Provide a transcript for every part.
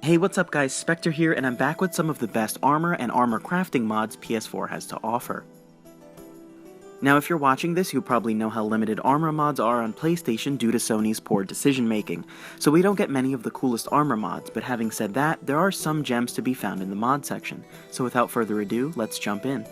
Hey, what's up guys, Spectre here, and I'm back with some of the best armor and armor crafting mods PS4 has to offer. Now if you're watching this, you probably know how limited armor mods are on PlayStation due to Sony's poor decision making, so we don't get many of the coolest armor mods, but having said that, there are some gems to be found in the mod section, so without further ado, let's jump in.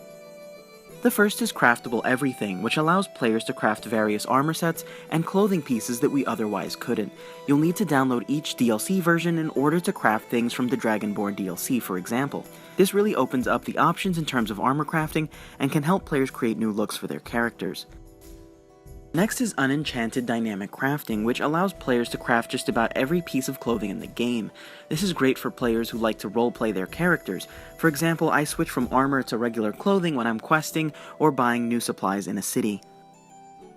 The first is Craftable Everything, which allows players to craft various armor sets and clothing pieces that we otherwise couldn't. You'll need to download each DLC version in order to craft things from the Dragonborn DLC, for example. This really opens up the options in terms of armor crafting and can help players create new looks for their characters. Next is Unenchanted Dynamic Crafting, which allows players to craft just about every piece of clothing in the game. This is great for players who like to roleplay their characters. For example, I switch from armor to regular clothing when I'm questing or buying new supplies in a city.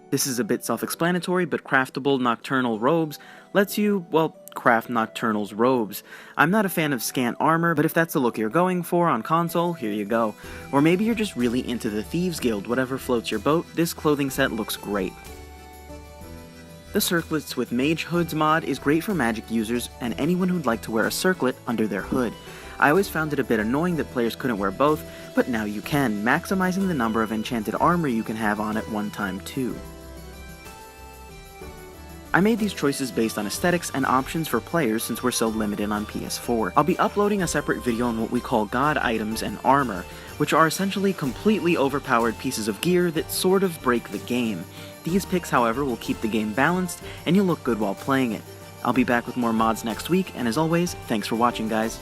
This is a bit self-explanatory, but Craftable Nocturnal Robes lets you, well, craft Nocturnal's robes. I'm not a fan of scant armor, but if that's the look you're going for on console, here you go. Or maybe you're just really into the Thieves Guild, whatever floats your boat, this clothing set looks great. The Circlets with Mage Hoods mod is great for magic users and anyone who'd like to wear a circlet under their hood. I always found it a bit annoying that players couldn't wear both, but now you can, maximizing the number of enchanted armor you can have on at one time too. I made these choices based on aesthetics and options for players since we're so limited on PS4. I'll be uploading a separate video on what we call god items and armor, which are essentially completely overpowered pieces of gear that sort of break the game. These picks, however, will keep the game balanced and you'll look good while playing it. I'll be back with more mods next week, and as always, thanks for watching guys.